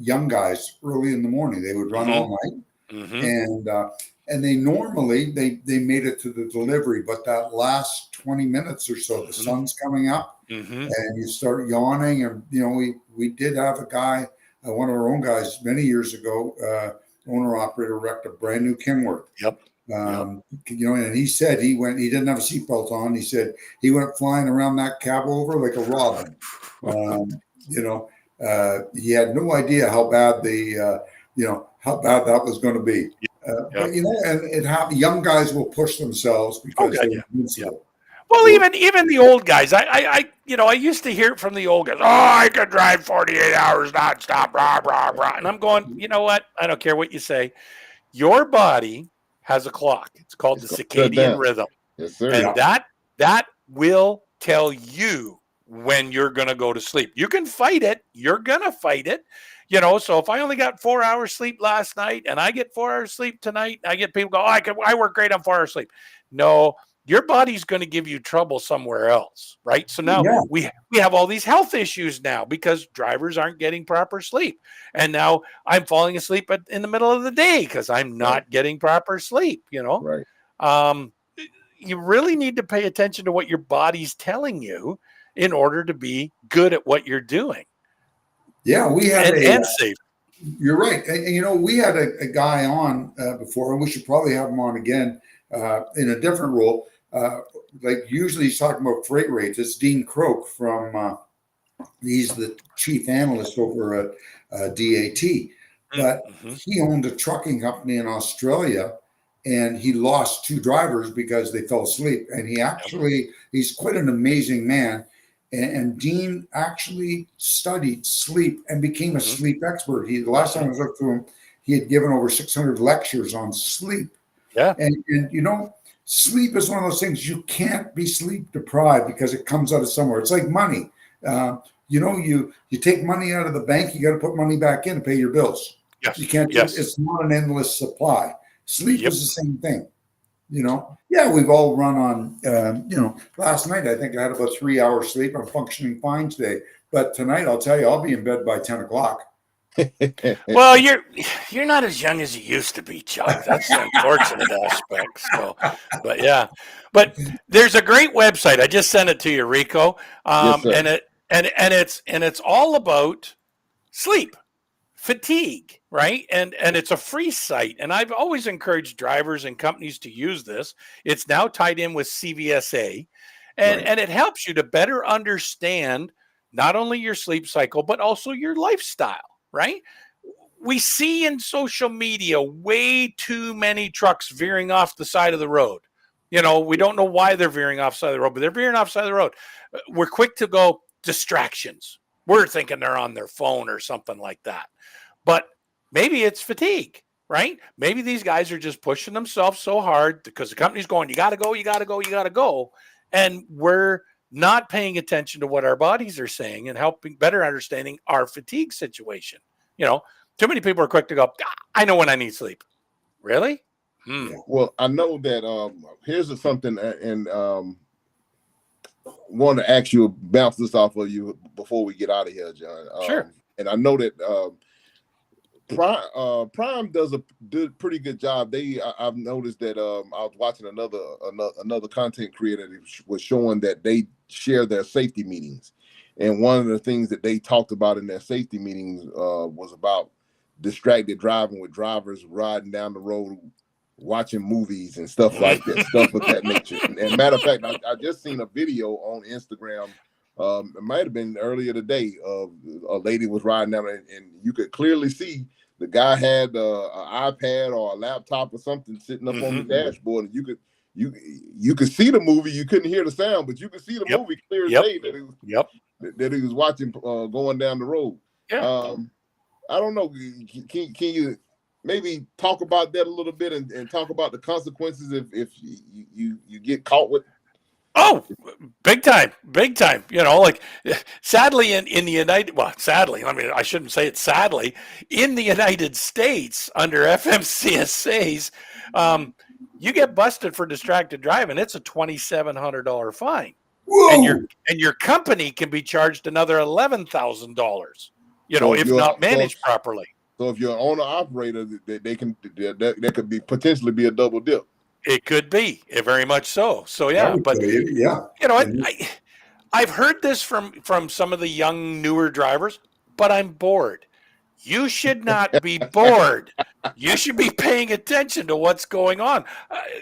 Young guys early in the morning, they would run all night, and they normally they made it to the delivery, but that last 20 minutes or so, the sun's coming up, and you start yawning, and we did have a guy. One of our own guys many years ago, owner operator, wrecked a brand new Kenworth. And he said he didn't have a seatbelt on. He said he went flying around that cab over like a robin. He had no idea how bad that was going to be. But and it happened. Young guys will push themselves because they're invincible. Well, even the old guys, I used to hear it from the old guys. Oh, I could drive 48 hours nonstop, rah, rah, rah. And I'm going, you know what? I don't care what you say. Your body has a clock. It's called the circadian rhythm. Yes, sir. And that will tell you when you're going to go to sleep. You can fight it. You're going to fight it. So if I only got 4 hours sleep last night and I get 4 hours sleep tonight, I get people go, I work great on 4 hours sleep. No. Your body's going to give you trouble somewhere else, right? So now we have all these health issues now because drivers aren't getting proper sleep. And now I'm falling asleep in the middle of the day because I'm not getting proper sleep, Right. You really need to pay attention to what your body's telling you in order to be good at what you're doing. Yeah, we had and safe. You're right. And, we had a guy on before, and we should probably have him on again in a different role. Like usually he's talking about freight rates. It's Dean Croak from he's the chief analyst over at DAT, but he owned a trucking company in Australia, and he lost 2 drivers because they fell asleep. And he's quite an amazing man. And Dean actually studied sleep and became a sleep expert. The last time I looked through him, he had given over 600 lectures on sleep. Yeah, and sleep is one of those things you can't be sleep deprived because it comes out of somewhere. It's like money. You take money out of the bank, you got to put money back in to pay your bills. Yes. You can't. It's not an endless supply. Sleep is the same thing. We've all run on. Last night I think I had about 3 hours sleep. I'm functioning fine today, but tonight I'll tell you I'll be in bed by 10 o'clock. Well, you're not as young as you used to be, Chuck. That's the unfortunate aspect. So, but there's a great website. I just sent it to you, Rico. And it's all about sleep, fatigue, right? And it's a free site. And I've always encouraged drivers and companies to use this. It's now tied in with CVSA, and it helps you to better understand not only your sleep cycle but also your lifestyle. Right? We see in social media way too many trucks veering off the side of the road. We don't know why they're veering off the side of the road, but they're veering off the side of the road. We're quick to go distractions. We're thinking they're on their phone or something like that. But maybe it's fatigue, right? Maybe these guys are just pushing themselves so hard because the company's going, you got to go, you got to go, you got to go. And we're not paying attention to what our bodies are saying and helping better understanding our fatigue situation. Too many people are quick to go, I know when I need sleep. Really? Yeah. Well, I know that here's something, and want to ask you, bounce this off of you before we get out of here, John. Sure. And I know that Prime does a pretty good job. I've noticed that I was watching another content creator that was showing that they share their safety meetings, and one of the things that they talked about in their safety meetings was about distracted driving, with drivers riding down the road watching movies and stuff like that, stuff of that nature. And matter of fact, I just seen a video on Instagram. It might have been earlier today. A lady was riding down, and you could clearly see the guy had an iPad or a laptop or something sitting up on the dashboard, and you could see the movie. You couldn't hear the sound, but you could see the movie clear as day that he was watching going down the road. Yeah. I don't know. Can you maybe talk about that a little bit and talk about the consequences if you get caught with? Oh, big time. Sadly in the I shouldn't say it sadly, in the United States under FMCSA's, you get busted for distracted driving, it's a $2,700 fine. Whoa! And your company can be charged another $11,000, if not managed properly. So if you're an owner operator, that could be potentially be a double dip. It could be, very much so. So yeah, but I've heard this from some of the young newer drivers, but I'm bored. You should not be bored. You should be paying attention to what's going on.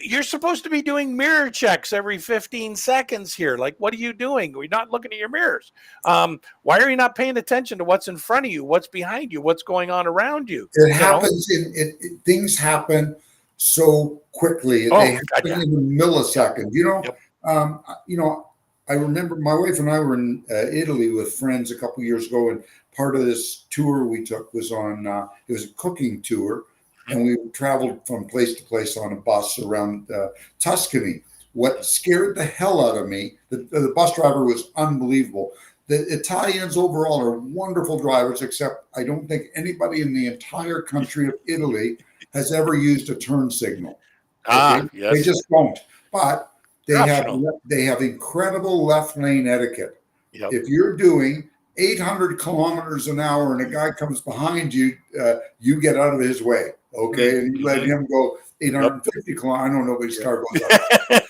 You're supposed to be doing mirror checks every 15 seconds here. Like, what are you doing? You're not looking at your mirrors. Why are you not paying attention to what's in front of you, what's behind you, what's going on around you? It happens. Things happen so quickly. They happen in a millisecond. I remember my wife and I were in Italy with friends a couple years ago, and part of this tour we took was it was a cooking tour, and we traveled from place to place on a bus around Tuscany. What scared the hell out of me, the bus driver was unbelievable. The Italians overall are wonderful drivers, except I don't think anybody in the entire country of Italy has ever used a turn signal. Yes. They just don't. But they have incredible left lane etiquette. Yep. If you're doing 800 kilometers an hour and a guy comes behind you, you get out of his way, okay? And you let him go 850 kilometers. I don't know nobody's car goes up.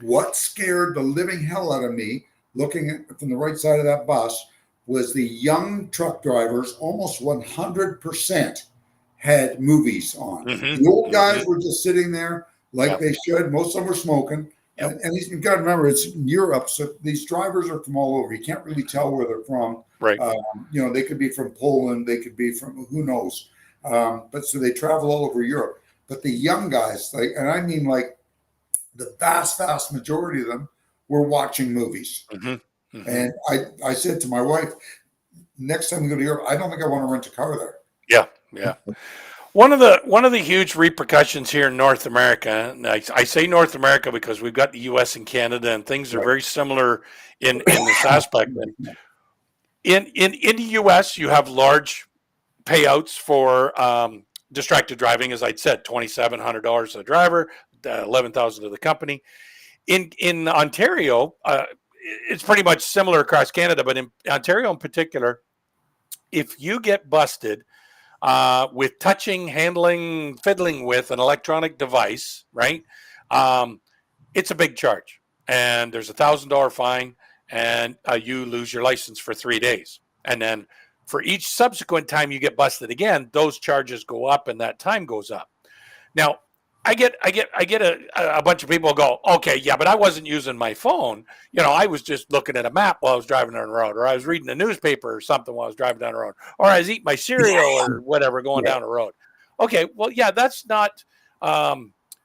What scared the living hell out of me, looking at from the right side of that bus, was the young truck drivers, almost 100% had movies on. The old guys were just sitting there like they should. Most of them were smoking. And you've got to remember, it's Europe, so these drivers are from all over. You can't really tell where they're from. Right. They could be from Poland. They could be from who knows. But so they travel all over Europe. But the young guys, and I mean the vast majority of them were watching movies. And I said to my wife, next time we go to Europe, I don't think I want to rent a car there. Yeah. One of the huge repercussions here in North America, and I say North America because we've got the U.S. and Canada, and things are very similar in this aspect. In the U.S., you have large payouts for distracted driving, as I'd said, $2,700 to the driver, $11,000 to the company. In Ontario, it's pretty much similar across Canada, but in Ontario in particular, if you get busted with touching, handling, fiddling with an electronic device, right? It's a big charge, and there's $1,000 fine, and you lose your license for 3 days. And then for each subsequent time you get busted again, those charges go up and that time goes up. Now, I get a bunch of people go, okay, yeah, but I wasn't using my phone. I was just looking at a map while I was driving down the road, or I was reading a newspaper or something while I was driving down the road, or I was eating my cereal or whatever going down the road. Okay, well, yeah, that's not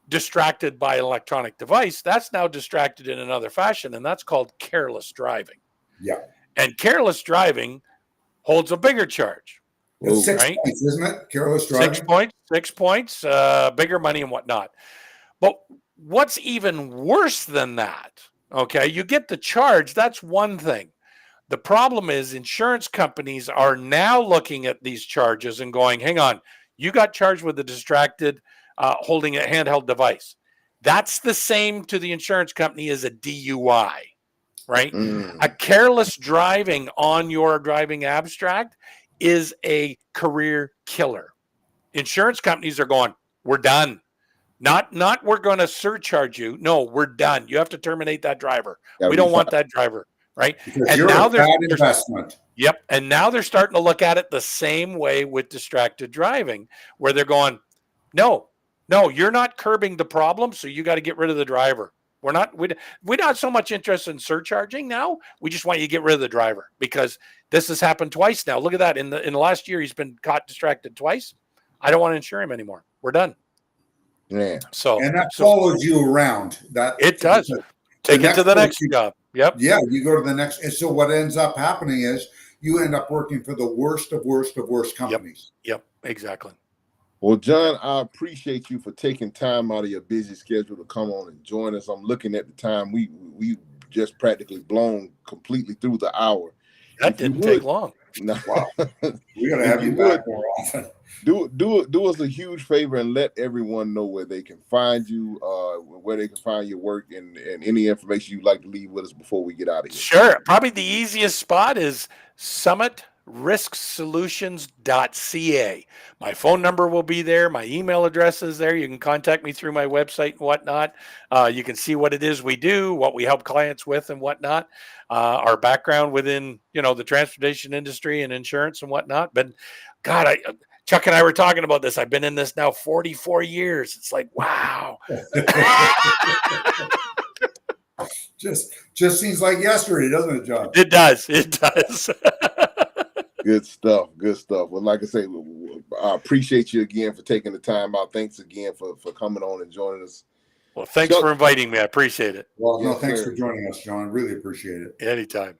distracted by an electronic device. That's now distracted in another fashion, and that's called careless driving. Yeah. And careless driving holds a bigger charge. It's 6 points, isn't it? Careless driving. 6 points, bigger money and whatnot. But what's even worse than that Okay, you get the charge. That's one thing. The problem is insurance companies are now looking at these charges and going, hang on, you got charged with a distracted holding a handheld device. That's the same to the insurance company as a DUI, right? A careless driving on your driving abstract is a career killer. Insurance companies are going, we're done. Not we're going to surcharge you. No, we're done. You have to terminate that driver. We don't want that driver, right? Because And you're now a bad investment. Yep. And now they're starting to look at it the same way with distracted driving, where they're going, no, you're not curbing the problem, so you got to get rid of the driver. We're not so much interested in surcharging now. We just want you to get rid of the driver because this has happened twice now. Look at that. In the last year, he's been caught distracted twice. I don't want to insure him anymore. We're done. Yeah. And that follows you around. It does. Take it to the next job. Yep. Yeah, you go to the next. And so what ends up happening is you end up working for the worst of worst companies. Yep. Exactly. Well, John, I appreciate you for taking time out of your busy schedule to come on and join us. I'm looking at the time. We just practically blown completely through the hour. That didn't take long. No. Wow. We got to have you back more often. Do us a huge favor and let everyone know where they can find you, where they can find your work, and any information you'd like to leave with us before we get out of here. Sure. Probably the easiest spot is summitrisksolutions.ca. My phone number will be there. My email address is there. You can contact me through my website and whatnot. You can see what it is we do, what we help clients with and whatnot, our background within, the transportation industry and insurance and whatnot. But God, Chuck and I were talking about this. I've been in this now 44 years. It's like, wow. Just seems like yesterday, doesn't it, John? It does. Good stuff. Well, like I say, I appreciate you again for taking the time out. Thanks again for coming on and joining us. Well, thanks for inviting me. I appreciate it. Well, no, thanks for joining us, John. Really appreciate it. Anytime.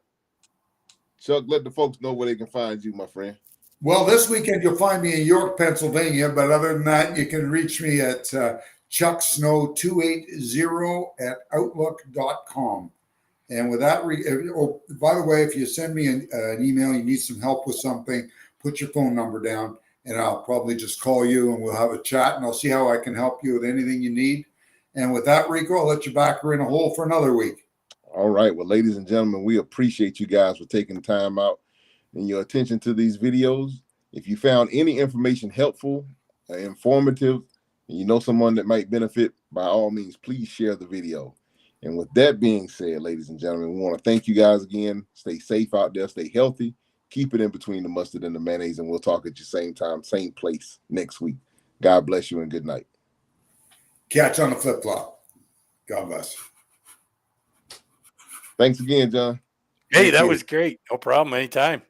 Chuck, let the folks know where they can find you, my friend. Well, this weekend you'll find me in York, Pennsylvania. But other than that, you can reach me at chucksnow280@outlook.com. And with that, by the way, if you send me an email, you need some help with something, put your phone number down, and I'll probably just call you and we'll have a chat, and I'll see how I can help you with anything you need. And with that, Rico, I'll let you back her in a hole for another week. All right. Well, ladies and gentlemen, we appreciate you guys for taking time out and your attention to these videos. If you found any information helpful, informative, and you know someone that might benefit, by all means, please share the video. And with that being said, ladies and gentlemen, we want to thank you guys again. Stay safe out there. Stay healthy. Keep it in between the mustard and the mayonnaise, and we'll talk at your same time, same place next week. God bless you and good night. Catch on the flip-flop. God bless. Thanks again, John. Hey, that was great. No problem. Anytime.